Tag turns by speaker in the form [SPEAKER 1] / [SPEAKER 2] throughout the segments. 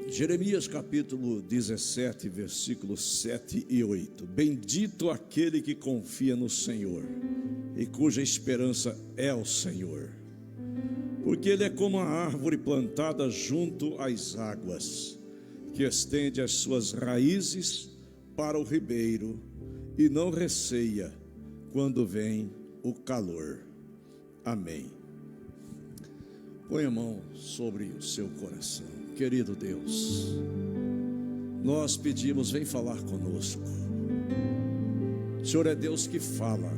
[SPEAKER 1] Jeremias capítulo 17, versículos 7 e 8. Bendito aquele que confia no Senhor e cuja esperança é o Senhor, porque ele é como a árvore plantada junto às águas, que estende as suas raízes para o ribeiro e não receia quando vem o calor. Amém. Põe a mão sobre o seu coração. Querido Deus, nós pedimos, vem falar conosco. O Senhor é Deus que fala.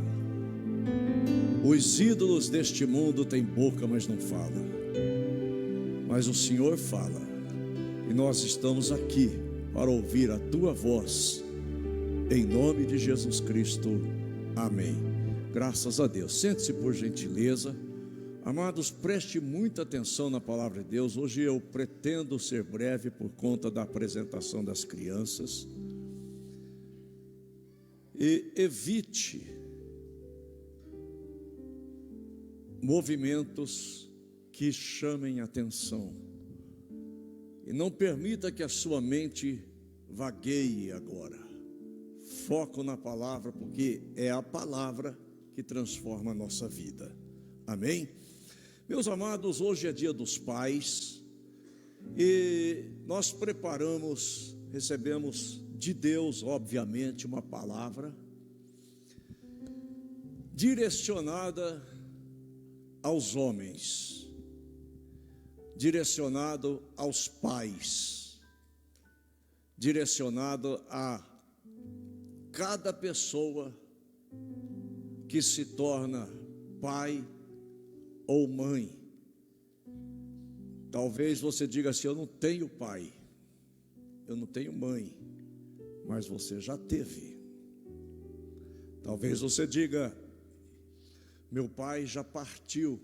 [SPEAKER 1] Os ídolos deste mundo têm boca, mas não falam. Mas o Senhor fala. E nós estamos aqui para ouvir a tua voz. Em nome de Jesus Cristo. Amém. Graças a Deus. Sente-se por gentileza. Amados, preste muita atenção na palavra de Deus. Hoje eu pretendo ser breve por conta da apresentação das crianças. E evite movimentos que chamem atenção. E não permita que a sua mente vagueie agora. Foco na palavra, porque é a palavra que transforma a nossa vida. Amém? Meus amados, hoje é dia dos pais e nós recebemos de Deus, obviamente, uma palavra direcionada aos homens, direcionado aos pais, direcionado a cada pessoa que se torna pai ou mãe. Talvez você diga assim: eu não tenho pai, eu não tenho mãe, mas você já teve. Talvez você diga: meu pai já partiu,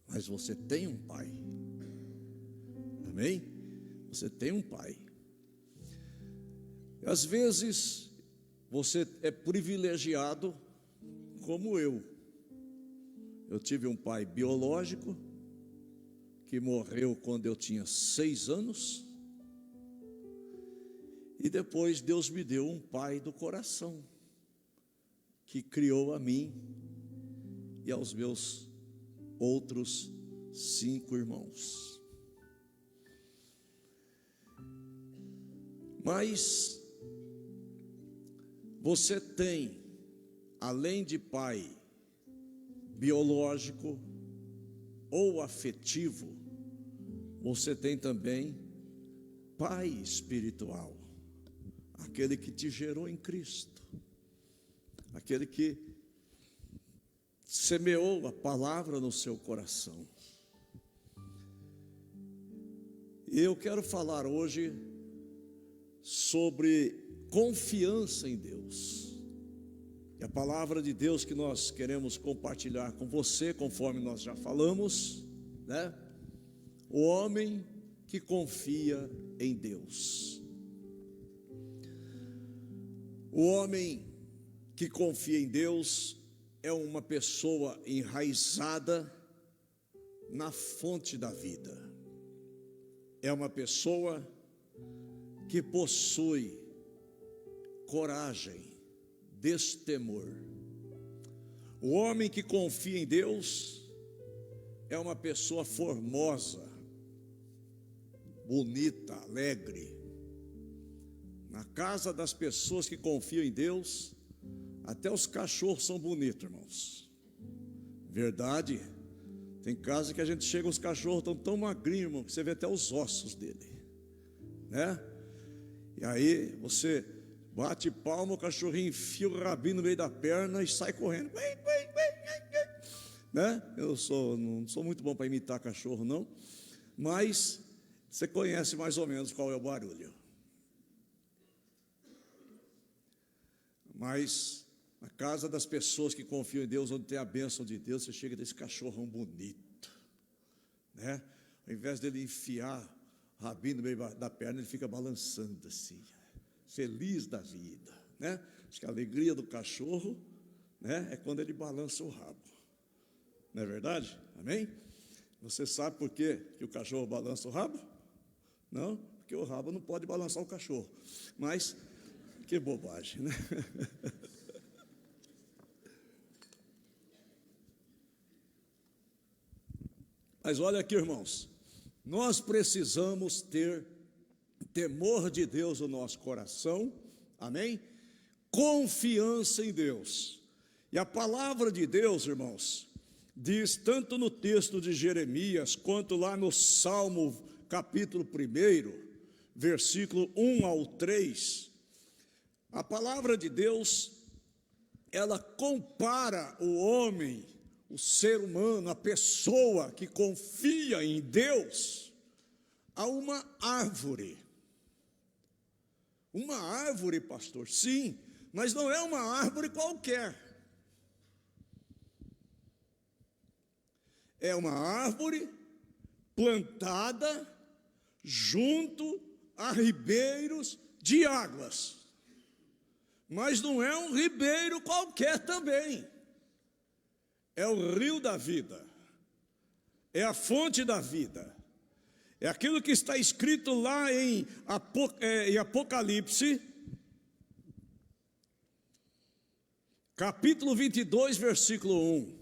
[SPEAKER 1] mas você tem um pai. Amém? Você tem um pai. Às vezes você é privilegiado como eu. Eu tive um pai biológico que morreu quando eu tinha 6 anos. E depois Deus me deu um pai do coração, que criou a mim e aos meus outros 5 irmãos. Mas você tem, além de pai biológico ou afetivo, você tem também pai espiritual, aquele que te gerou em Cristo, aquele que semeou a palavra no seu coração. E eu quero falar hoje sobre confiança em Deus. E a palavra de Deus que nós queremos compartilhar com você, conforme nós já falamos, né? O homem que confia em Deus. O homem que confia em Deus é uma pessoa enraizada na fonte da vida. É uma pessoa que possui coragem, destemor. O homem que confia em Deus é uma pessoa formosa, bonita, alegre. Na casa das pessoas que confiam em Deus, até os cachorros são bonitos, irmãos. Verdade. Tem casa que a gente chega, os cachorros estão tão magrinhos, irmão, que você vê até os ossos dele, né? E aí você bate palma, o cachorrinho enfia o rabinho no meio da perna e sai correndo, né? Eu não sou muito bom para imitar cachorro, não, mas você conhece mais ou menos qual é o barulho. Mas na casa das pessoas que confiam em Deus, onde tem a bênção de Deus, você chega desse cachorrão bonito, né? Ao invés dele enfiar o rabinho no meio da perna, ele fica balançando assim, feliz da vida, né? Acho que a alegria do cachorro, né, é quando ele balança o rabo. Não é verdade? Amém? Você sabe por quê que o cachorro balança o rabo? Não, porque o rabo não pode balançar o cachorro. Mas, que bobagem, né? Mas olha aqui, irmãos, nós precisamos ter temor de Deus no nosso coração, amém? Confiança em Deus. E a palavra de Deus, irmãos, diz tanto no texto de Jeremias, quanto lá no Salmo capítulo 1, versículo 1 ao 3, a palavra de Deus, ela compara o homem, o ser humano, a pessoa que confia em Deus, a uma árvore. Uma árvore, pastor, sim, mas não é uma árvore qualquer. É uma árvore plantada junto a ribeiros de águas. Mas não é um ribeiro qualquer também. É o rio da vida. É a fonte da vida. É aquilo que está escrito lá em Apocalipse, capítulo 22, versículo 1.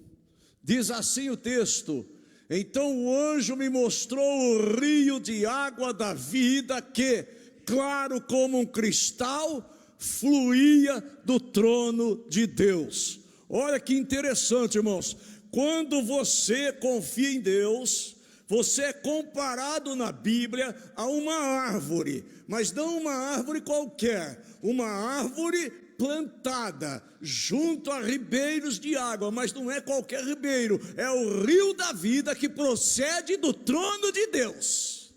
[SPEAKER 1] Diz assim o texto: então o anjo me mostrou o rio de água da vida que, claro como um cristal, fluía do trono de Deus. Olha que interessante, irmãos. Quando você confia em Deus, você é comparado na Bíblia a uma árvore, mas não uma árvore qualquer, uma árvore plantada junto a ribeiros de água, mas não é qualquer ribeiro, é o rio da vida que procede do trono de Deus.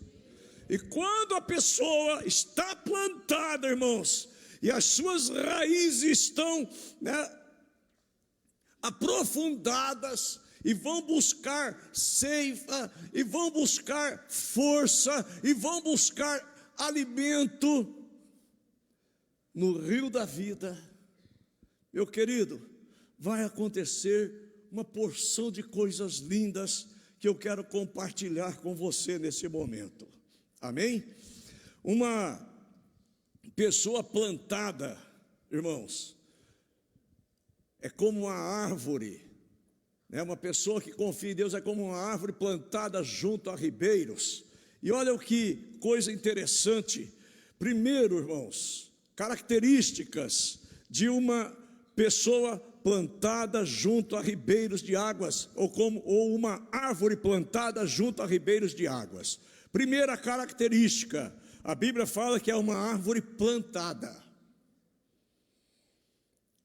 [SPEAKER 1] E quando a pessoa está plantada, irmãos, e as suas raízes estão, aprofundadas, e vão buscar seiva, e vão buscar força, e vão buscar alimento no rio da vida, meu querido, vai acontecer uma porção de coisas lindas que eu quero compartilhar com você nesse momento, amém? Uma pessoa plantada, irmãos, é como uma árvore, né? Uma pessoa que confia em Deus é como uma árvore plantada junto a ribeiros. E olha o que coisa interessante. Primeiro, irmãos, características de uma pessoa plantada junto a ribeiros de águas, ou uma árvore plantada junto a ribeiros de águas. Primeira característica, a Bíblia fala que é uma árvore plantada.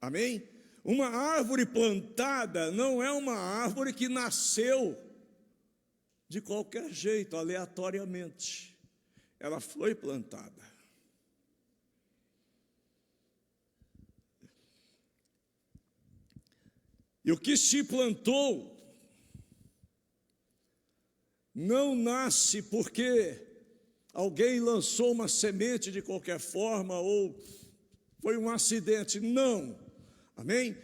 [SPEAKER 1] Amém? Uma árvore plantada não é uma árvore que nasceu de qualquer jeito, aleatoriamente. Ela foi plantada. E o que se plantou não nasce porque alguém lançou uma semente de qualquer forma ou foi um acidente, não. Amém?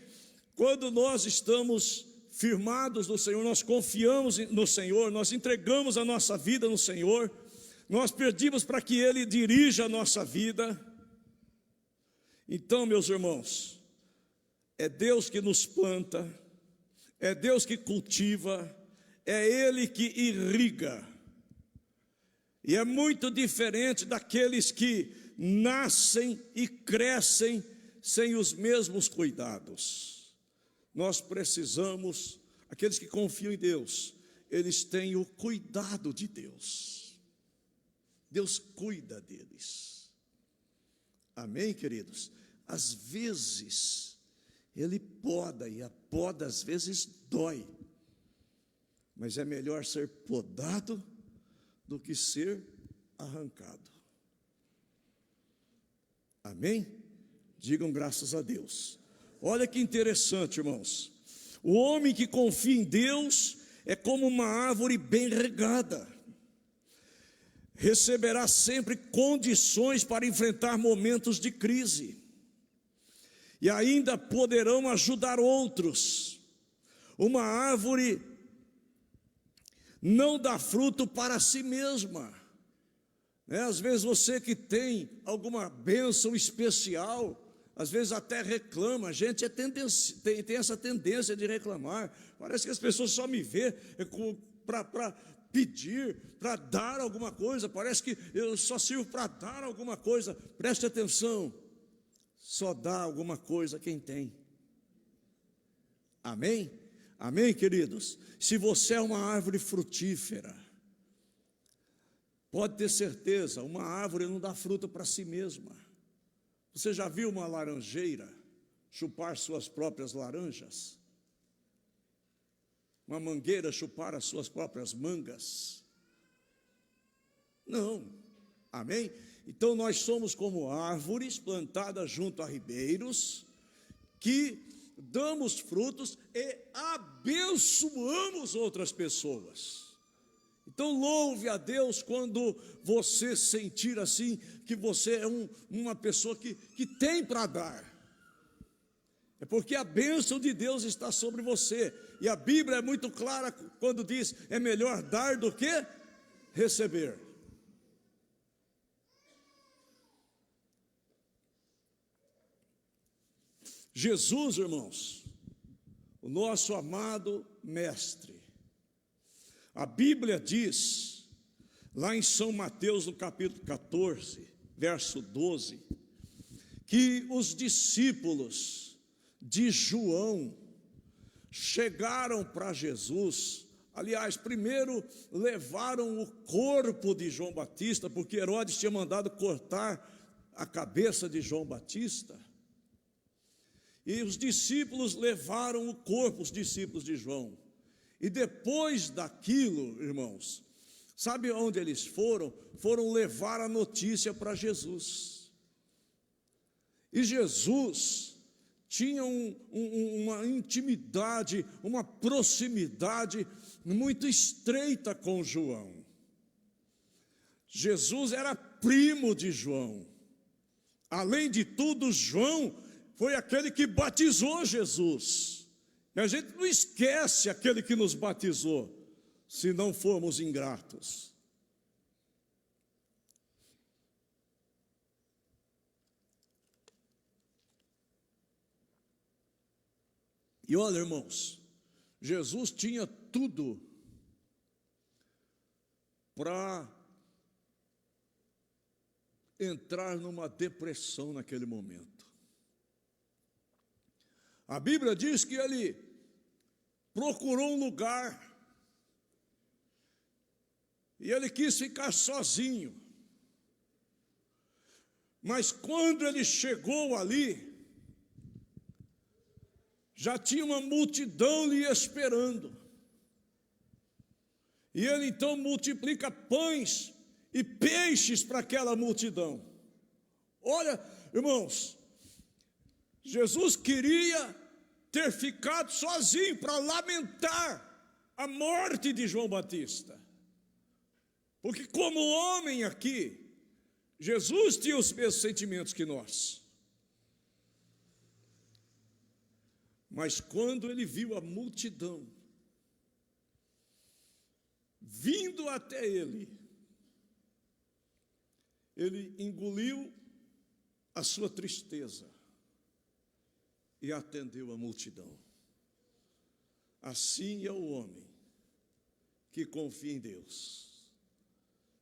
[SPEAKER 1] Quando nós estamos firmados no Senhor, nós confiamos no Senhor, nós entregamos a nossa vida no Senhor, nós pedimos para que Ele dirija a nossa vida. Então, meus irmãos, é Deus que nos planta, é Deus que cultiva, é Ele que irriga. E é muito diferente daqueles que nascem e crescem sem os mesmos cuidados. Nós precisamos, aqueles que confiam em Deus, eles têm o cuidado de Deus. Deus cuida deles. Amém, queridos? Às vezes, Ele poda, e a poda às vezes dói. Mas é melhor ser podado do que ser arrancado. Amém? Digam graças a Deus. Olha que interessante, irmãos. O homem que confia em Deus é como uma árvore bem regada. Receberá sempre condições para enfrentar momentos de crise. E ainda poderão ajudar outros. Uma árvore não dá fruto para si mesma. né? Às vezes você que tem alguma bênção especial, às vezes até reclama. A gente tem essa tendência de reclamar. Parece que as pessoas só me vê para pedir, para dar alguma coisa. Parece que eu só sirvo para dar alguma coisa. Preste atenção, só dá alguma coisa quem tem. Amém? Amém, queridos? Se você é uma árvore frutífera, pode ter certeza, uma árvore não dá fruta para si mesma. Você já viu uma laranjeira chupar suas próprias laranjas? Uma mangueira chupar as suas próprias mangas? Não. Amém? Então nós somos como árvores plantadas junto a ribeiros, que damos frutos e abençoamos outras pessoas. Então louve a Deus quando você sentir assim, que você é uma pessoa que tem para dar. É porque a bênção de Deus está sobre você. E a Bíblia é muito clara quando diz: é melhor dar do que receber. Jesus, irmãos, o nosso amado mestre, a Bíblia diz, lá em São Mateus, no capítulo 14, verso 12, que os discípulos de João chegaram para Jesus. Aliás, primeiro levaram o corpo de João Batista, porque Herodes tinha mandado cortar a cabeça de João Batista. E os discípulos levaram o corpo, os discípulos de João. E depois daquilo, irmãos, sabe onde eles foram? Foram levar a notícia para Jesus. E Jesus tinha uma intimidade, uma proximidade muito estreita com João. Jesus era primo de João. Além de tudo, João foi aquele que batizou Jesus. E a gente não esquece aquele que nos batizou, se não formos ingratos. E olha, irmãos, Jesus tinha tudo para entrar numa depressão naquele momento. A Bíblia diz que ele procurou um lugar e ele quis ficar sozinho. Mas quando ele chegou ali, já tinha uma multidão lhe esperando. E ele então multiplica pães e peixes para aquela multidão. Olha, irmãos, Jesus queria ter ficado sozinho para lamentar a morte de João Batista. Porque como homem aqui, Jesus tinha os mesmos sentimentos que nós. Mas quando ele viu a multidão vindo até ele engoliu a sua tristeza e atendeu a multidão. Assim é o homem que confia em Deus.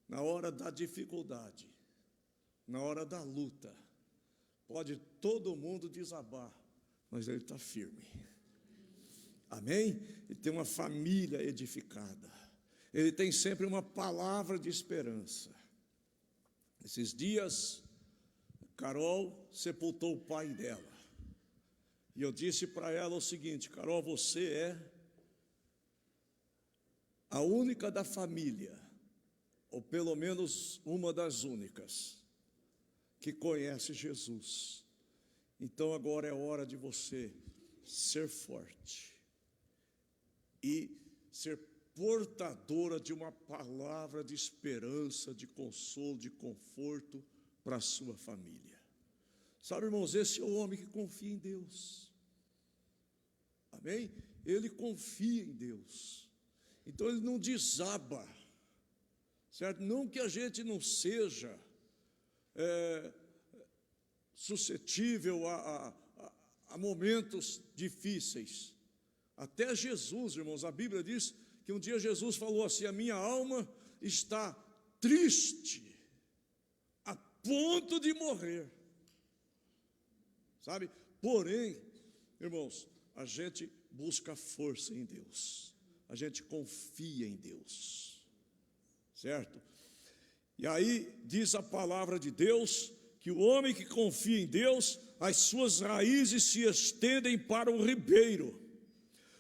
[SPEAKER 1] Na hora da dificuldade, na hora da luta, pode todo mundo desabar, mas ele está firme. Amém? Ele tem uma família edificada. Ele tem sempre uma palavra de esperança. Esses dias, Carol sepultou o pai dela. E eu disse para ela o seguinte: Carol, você é a única da família, ou pelo menos uma das únicas, que conhece Jesus. Então agora é hora de você ser forte e ser portadora de uma palavra de esperança, de consolo, de conforto para a sua família. Sabe, irmãos, esse é o homem que confia em Deus. Amém? Ele confia em Deus. Então ele não desaba. certo? Não que a gente não seja suscetível a momentos difíceis. Até Jesus, irmãos, a Bíblia diz que um dia Jesus falou assim: a minha alma está triste, a ponto de morrer, sabe? Porém, irmãos, a gente busca força em Deus, a gente confia em Deus, certo? E aí diz a palavra de Deus que o homem que confia em Deus, as suas raízes se estendem para o ribeiro,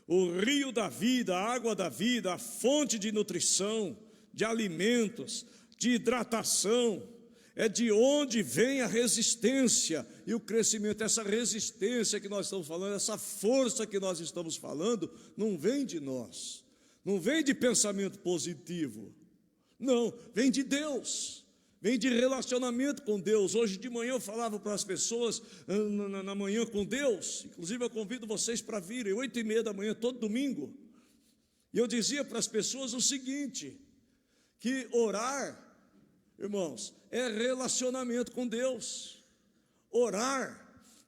[SPEAKER 1] o rio da vida, a água da vida, a fonte de nutrição, de alimentos, de hidratação. É de onde vem a resistência e o crescimento. Essa resistência que nós estamos falando, essa força que nós estamos falando, não vem de nós, não vem de pensamento positivo, não, vem de Deus, vem de relacionamento com Deus. Hoje de manhã eu falava para as pessoas, na manhã com Deus, inclusive eu convido vocês para virem, 8h30 da manhã, todo domingo, e eu dizia para as pessoas o seguinte, que orar, irmãos, é relacionamento com Deus. Orar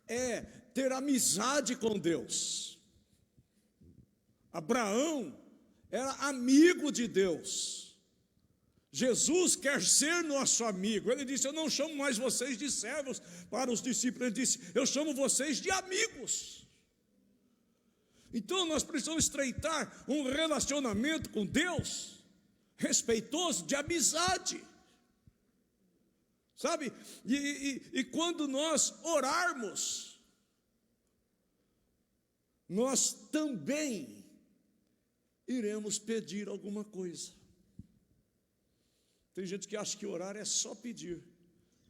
[SPEAKER 1] é ter amizade com Deus. Abraão era amigo de Deus. Jesus quer ser nosso amigo. Ele disse: eu não chamo mais vocês de servos para os discípulos. Ele disse: eu chamo vocês de amigos. Então nós precisamos estreitar um relacionamento com Deus respeitoso, de amizade, sabe? E quando nós orarmos, nós também iremos pedir alguma coisa. Tem gente que acha que orar é só pedir.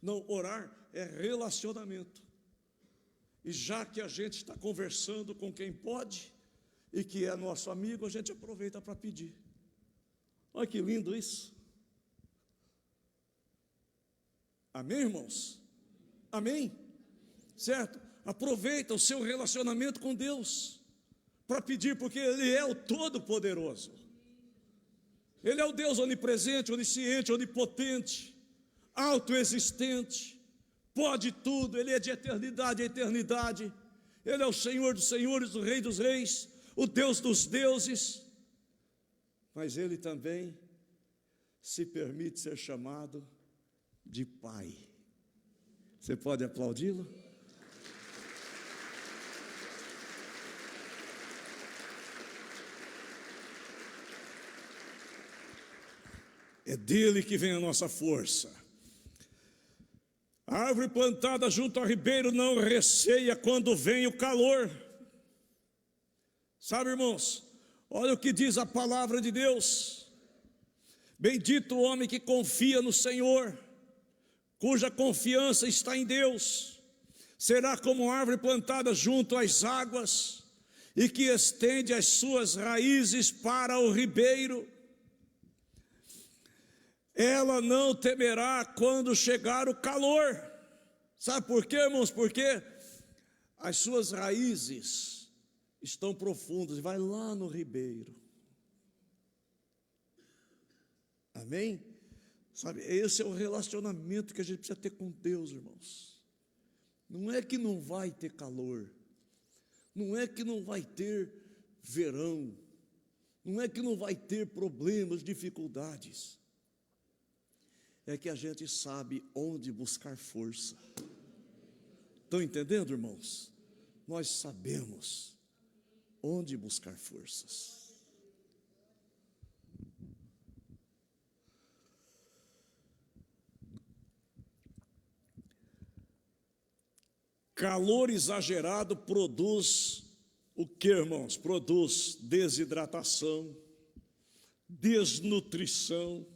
[SPEAKER 1] Não, orar é relacionamento. E já que a gente está conversando com quem pode e que é nosso amigo, a gente aproveita para pedir. Olha que lindo isso. Amém, irmãos? Amém? Certo? Aproveita o seu relacionamento com Deus para pedir, porque Ele é o Todo-Poderoso. Ele é o Deus onipresente, onisciente, onipotente, autoexistente, pode tudo. Ele é de eternidade a eternidade. Ele é o Senhor dos senhores, o Rei dos reis, o Deus dos deuses. Mas Ele também se permite ser chamado de Pai. Você pode aplaudi-lo? É dele que vem a nossa força. A árvore plantada junto ao ribeiro não receia quando vem o calor. Sabe, irmãos, olha o que diz a palavra de Deus: bendito o homem que confia no Senhor, cuja confiança está em Deus. Será como árvore plantada junto às águas e que estende as suas raízes para o ribeiro. Ela não temerá quando chegar o calor. Sabe por quê, irmãos? Porque as suas raízes estão profundas e vai lá no ribeiro. Amém? Sabe, esse é o relacionamento que a gente precisa ter com Deus, irmãos. Não é que não vai ter calor, não é que não vai ter verão, não é que não vai ter problemas, dificuldades. É que a gente sabe onde buscar força. Estão entendendo, irmãos? Nós sabemos onde buscar forças. Calor exagerado produz o que, irmãos? Produz desidratação, desnutrição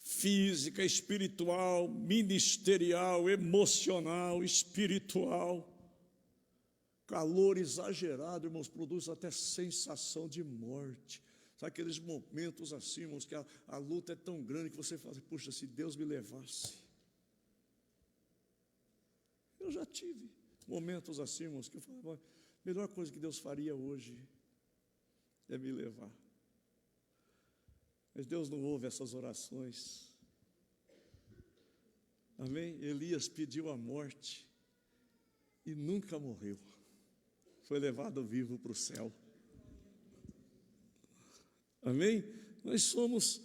[SPEAKER 1] física, espiritual, ministerial, emocional, espiritual. Calor exagerado, irmãos, produz até sensação de morte. Sabe aqueles momentos assim, irmãos, que a luta é tão grande que você fala: puxa, se Deus me levasse. Eu já tive momentos assim, irmãos, que eu falava: a melhor coisa que Deus faria hoje é me levar. Mas Deus não ouve essas orações. Amém? Elias pediu a morte e nunca morreu. Foi levado vivo para o céu. Amém? Nós somos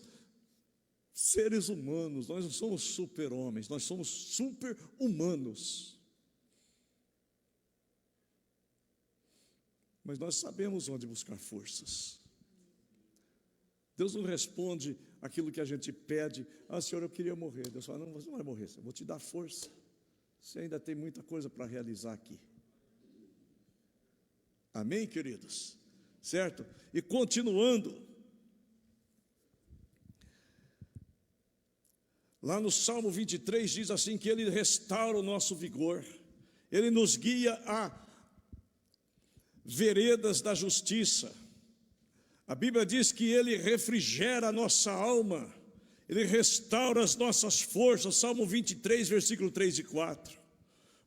[SPEAKER 1] seres humanos, nós não somos super-homens, nós somos super-humanos. Mas nós sabemos onde buscar forças. Deus não responde aquilo que a gente pede. Ah, Senhor, eu queria morrer. Deus fala, não, você não vai morrer, eu vou te dar força. Você ainda tem muita coisa para realizar aqui. Amém, queridos? Certo? E continuando, lá no Salmo 23 diz assim que Ele restaura o nosso vigor, Ele nos guia a veredas da justiça. A Bíblia diz que Ele refrigera a nossa alma, Ele restaura as nossas forças, Salmo 23, versículo 3 e 4.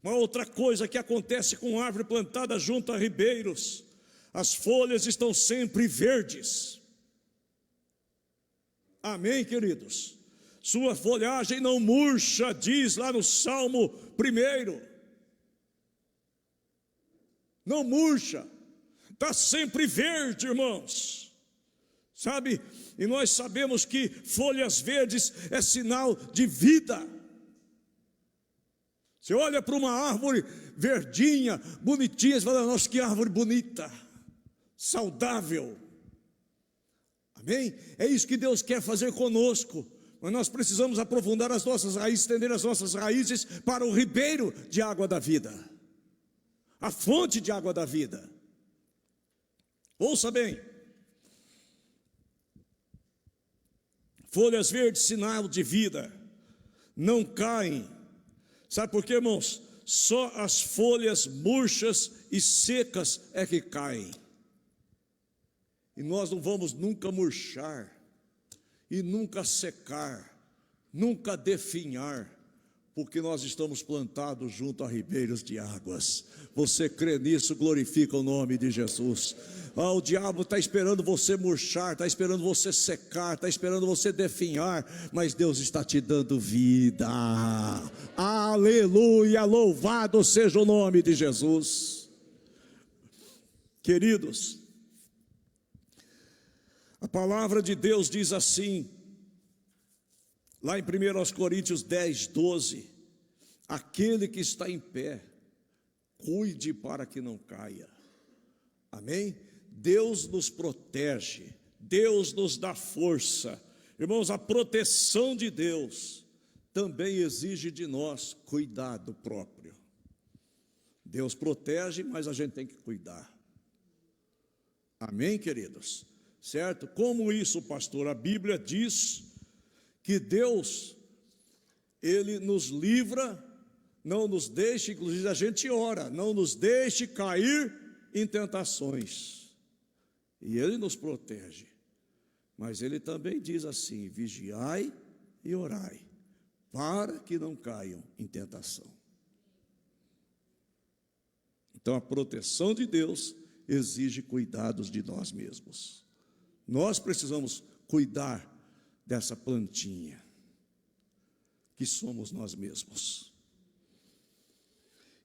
[SPEAKER 1] Uma outra coisa que acontece com árvore plantada junto a ribeiros, as folhas estão sempre verdes. Amém, queridos? Sua folhagem não murcha, diz lá no Salmo 1. Não murcha, está sempre verde, irmãos. Sabe? E nós sabemos que folhas verdes é sinal de vida. Você olha para uma árvore verdinha, bonitinha, você fala, nossa, que árvore bonita, saudável. Amém? É isso que Deus quer fazer conosco. Mas nós precisamos aprofundar as nossas raízes, estender as nossas raízes para o ribeiro de água da vida, a fonte de água da vida. Ouça bem, folhas verdes, sinal de vida, não caem. Sabe por quê, irmãos? Só as folhas murchas e secas é que caem. E nós não vamos nunca murchar, e nunca secar, nunca definhar, porque nós estamos plantados junto a ribeiros de águas. Você crê nisso, glorifica o nome de Jesus. Ah, o diabo está esperando você murchar, está esperando você secar, está esperando você definhar, mas Deus está te dando vida. Aleluia, louvado seja o nome de Jesus. Queridos, a palavra de Deus diz assim, lá em 1 Coríntios 10, 12, aquele que está em pé, cuide para que não caia. Amém? Deus nos protege, Deus nos dá força. Irmãos, a proteção de Deus também exige de nós cuidado próprio. Deus protege, mas a gente tem que cuidar. Amém, queridos? Certo? Como isso, pastor? A Bíblia diz que Deus, Ele nos livra, não nos deixe, inclusive a gente ora, não nos deixe cair em tentações. E Ele nos protege. Mas Ele também diz assim, vigiai e orai, para que não caiam em tentação. Então a proteção de Deus exige cuidados de nós mesmos. Nós precisamos cuidar dessa plantinha, que somos nós mesmos.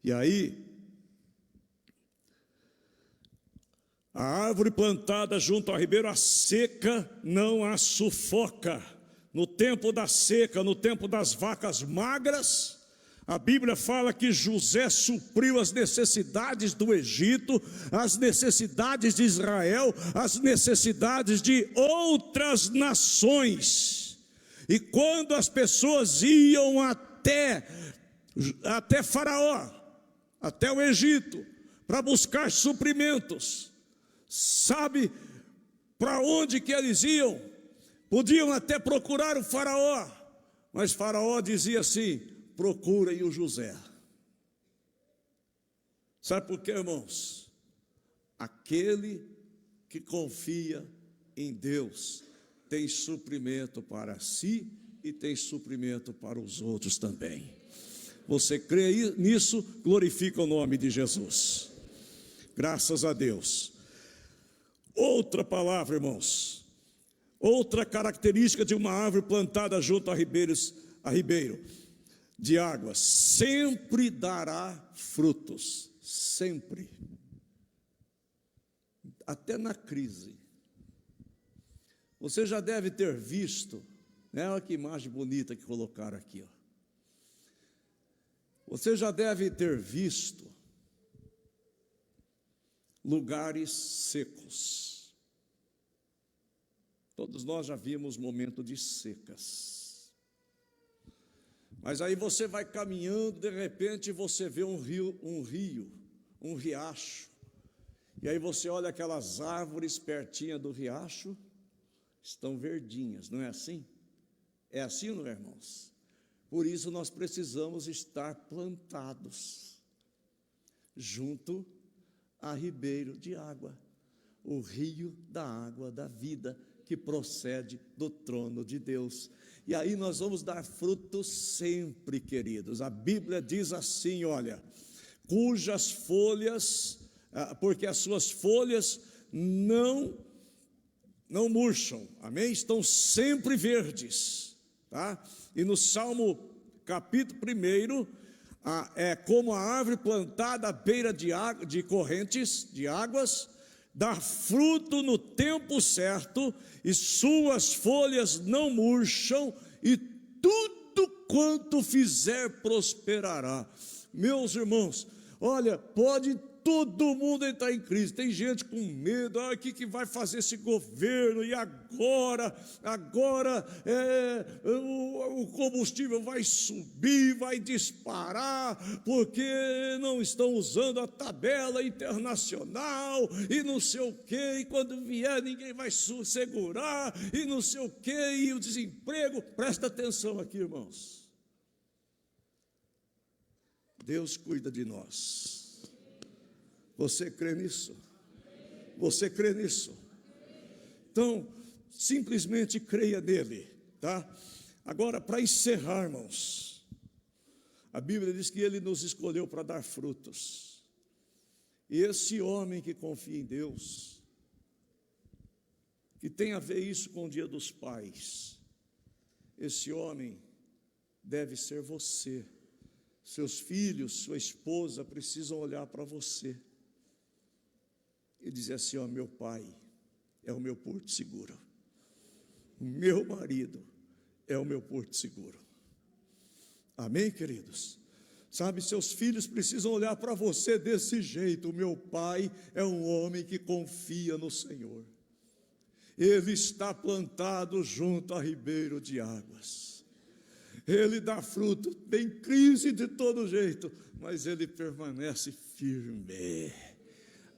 [SPEAKER 1] E aí, a árvore plantada junto ao ribeiro, a seca não a sufoca. No tempo da seca, no tempo das vacas magras, a Bíblia fala que José supriu as necessidades do Egito, as necessidades de Israel, as necessidades de outras nações. E quando as pessoas iam até Faraó, até o Egito, para buscar suprimentos, sabe para onde que eles iam? Podiam até procurar o Faraó, mas Faraó dizia assim, procurem o José. Sabe por quê, irmãos? Aquele que confia em Deus tem suprimento para si e tem suprimento para os outros também. Você crê nisso? Glorifica o nome de Jesus. Graças a Deus. Outra palavra, irmãos. Outra característica de uma árvore plantada junto a ribeiro de águas: sempre dará frutos, sempre, até na crise. Você já deve ter visto, né? Olha que imagem bonita que colocaram aqui, ó. Você já deve ter visto lugares secos. Todos nós já vimos momento de secas. Mas aí você vai caminhando, de repente você vê um rio, um riacho. E aí você olha aquelas árvores pertinho do riacho, estão verdinhas, não é assim? É assim, não é, irmãos? Por isso nós precisamos estar plantados junto a ribeiro de água, o rio da água da vida que procede do trono de Deus. E aí nós vamos dar frutos sempre, queridos. A Bíblia diz assim, olha, cujas folhas, porque as suas folhas não murcham, amém? Estão sempre verdes, tá? E no Salmo capítulo 1, é como a árvore plantada à beira de correntes de águas, dá fruto no tempo certo, e suas folhas não murcham, e tudo quanto fizer prosperará. Meus irmãos, olha, pode todo mundo entrar em crise, tem gente com medo, o que vai fazer esse governo, e agora o combustível vai subir, vai disparar, porque não estão usando a tabela internacional, e não sei o que, e quando vier ninguém vai segurar, e não sei o que, e o desemprego. Presta atenção aqui, irmãos, Deus cuida de nós. Você crê nisso? Você crê nisso? Então, simplesmente creia nele, tá? Agora, para encerrar, irmãos, a Bíblia diz que ele nos escolheu para dar frutos. E esse homem que confia em Deus, que tem a ver isso com o Dia dos Pais, esse homem deve ser você. Seus filhos, sua esposa precisam olhar para você e dizer assim, ó, meu pai é o meu porto seguro, o meu marido é o meu porto seguro. Amém, queridos? Sabe, seus filhos precisam olhar para você desse jeito. O meu pai é um homem que confia no Senhor, ele está plantado junto a ribeiro de águas, ele dá fruto, tem crise de todo jeito, mas ele permanece firme.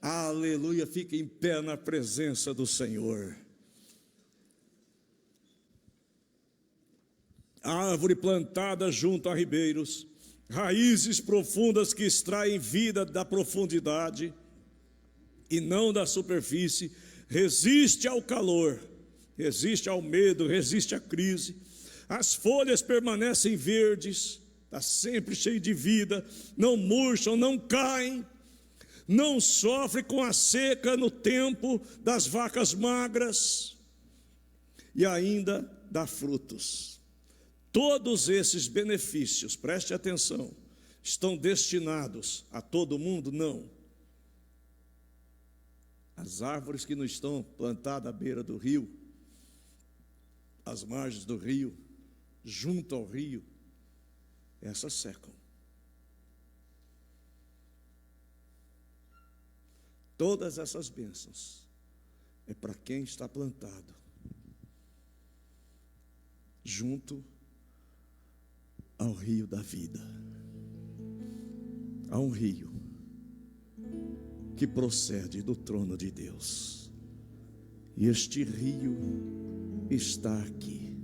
[SPEAKER 1] Aleluia, fica em pé na presença do Senhor. Árvore plantada junto a ribeiros, raízes profundas que extraem vida da profundidade e não da superfície, resiste ao calor, resiste ao medo, resiste à crise. As folhas permanecem verdes, está sempre cheio de vida, não murcham, não caem, não sofre com a seca no tempo das vacas magras, e ainda dá frutos. Todos esses benefícios, preste atenção, estão destinados a todo mundo? Não. As árvores que não estão plantadas à beira do rio, às margens do rio, junto ao rio, essas secam. Todas essas bênçãos é para quem está plantado junto ao rio da vida. Há um rio que procede do trono de Deus, e este rio está aqui.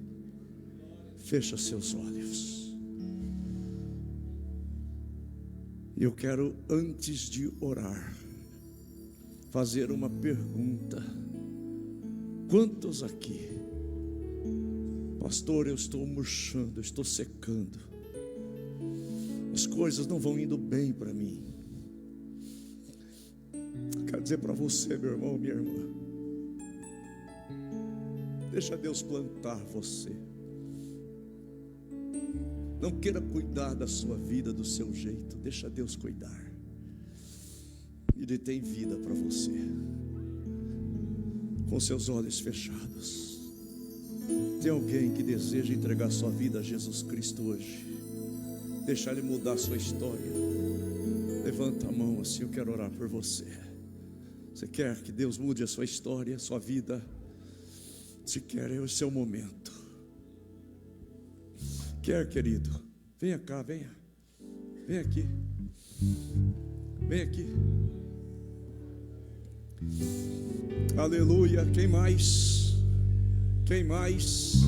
[SPEAKER 1] Fecha seus olhos. Eu quero, antes de orar, fazer uma pergunta. Quantos aqui, pastor, eu estou murchando, eu estou secando, as coisas não vão indo bem para mim? Quero dizer para você, meu irmão, minha irmã, Deixa Deus plantar você. Não queira cuidar da sua vida do seu jeito. Deixa Deus cuidar. Ele tem vida para você. Com seus olhos fechados. Tem alguém que deseja entregar sua vida a Jesus Cristo hoje? Deixar Ele mudar a sua história. Levanta a mão assim, eu quero orar por você. Você quer que Deus mude a sua história, a sua vida? Se quer, esse é o momento. Quer, querido? Venha cá, venha. Vem aqui. Vem aqui. Aleluia. Quem mais? Quem mais?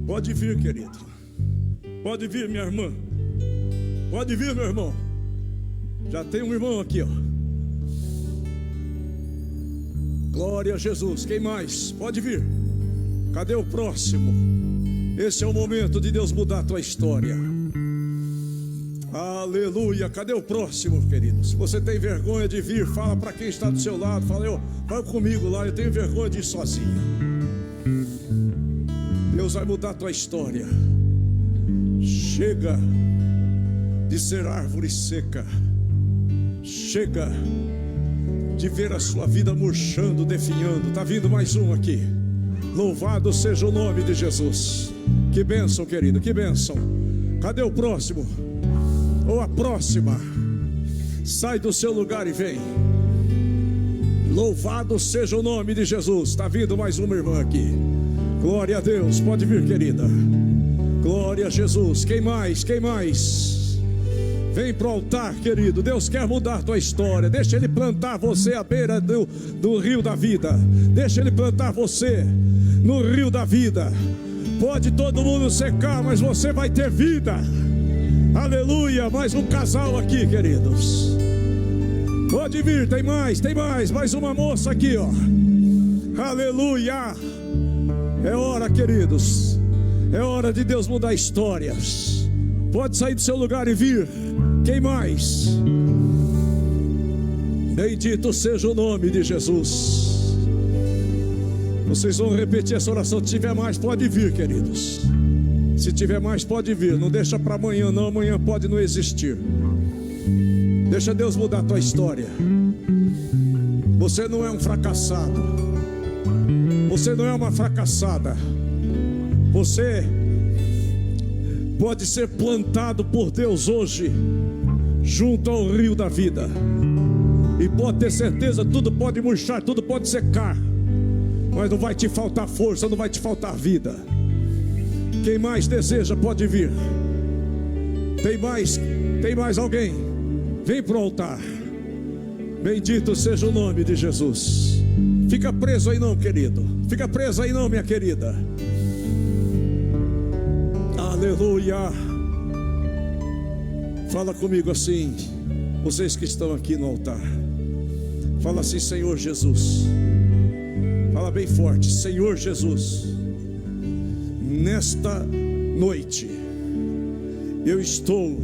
[SPEAKER 1] Pode vir, querido. Pode vir, minha irmã. Pode vir, meu irmão. Já tem um irmão aqui, ó. Glória a Jesus. Quem mais? Pode vir. Cadê o próximo? Esse é o momento de Deus mudar a tua história. Aleluia. Cadê o próximo, querido? Se você tem vergonha de vir, fala para quem está do seu lado. Fala, vai comigo lá, eu tenho vergonha de ir sozinho. Deus vai mudar a tua história. Chega de ser árvore seca. Chega de ver a sua vida murchando, definhando. Está vindo mais um aqui. Louvado seja o nome de Jesus. Que bênção, querido, que bênção. Cadê o próximo? Ou a próxima? Sai do seu lugar e vem. Louvado seja o nome de Jesus. Está vindo mais uma irmã aqui. Glória a Deus, pode vir, querida. Glória a Jesus. Quem mais? Quem mais? Vem para o altar, querido. Deus quer mudar a tua história. Deixa Ele plantar você à beira do rio da vida. Deixa Ele plantar você no rio da vida. Pode todo mundo secar, mas você vai ter vida. Aleluia. Mais um casal aqui, queridos. Pode vir, tem mais, tem mais. Mais uma moça aqui, ó. Aleluia. É hora, queridos. É hora de Deus mudar histórias. Pode sair do seu lugar e vir. Quem mais? Bendito seja o nome de Jesus. Vocês vão repetir essa oração. Se tiver mais, pode vir, queridos. Se tiver mais, pode vir. Não deixa para amanhã, não. Amanhã pode não existir. Deixa Deus mudar a tua história. Você não é um fracassado. Você não é uma fracassada. Você pode ser plantado por Deus hoje junto ao rio da vida. E pode ter certeza, tudo pode murchar, tudo pode secar, mas não vai te faltar força, não vai te faltar vida. Quem mais deseja pode vir. Tem mais alguém? Vem para o altar. Bendito seja o nome de Jesus. Fica preso aí não, querido. Fica preso aí não, minha querida. Aleluia. Fala comigo assim, vocês que estão aqui no altar. Fala assim, Senhor Jesus. Fala bem forte, Senhor Jesus. Nesta noite eu estou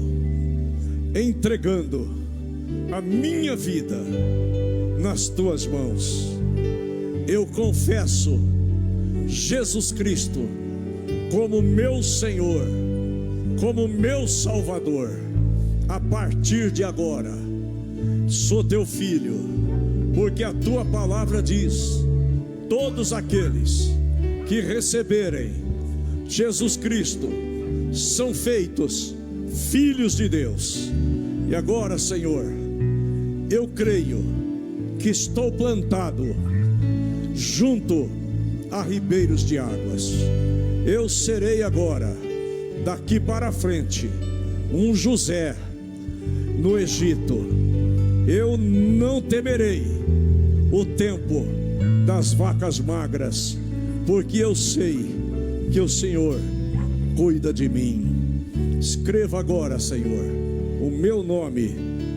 [SPEAKER 1] entregando a minha vida nas tuas mãos. Eu confesso Jesus Cristo como meu Senhor, como meu Salvador. A partir de agora sou teu filho, porque a tua palavra diz: todos aqueles que receberem Jesus Cristo são feitos filhos de Deus. E agora, Senhor, eu creio que estou plantado junto a ribeiros de águas. Eu serei agora, daqui para frente, um José no Egito. Eu não temerei o tempo das vacas magras, porque eu sei que o Senhor cuida de mim. Escreva agora, Senhor, o meu nome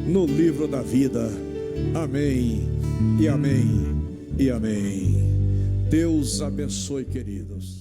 [SPEAKER 1] no livro da vida. Amém, e amém, e amém. Deus abençoe, queridos.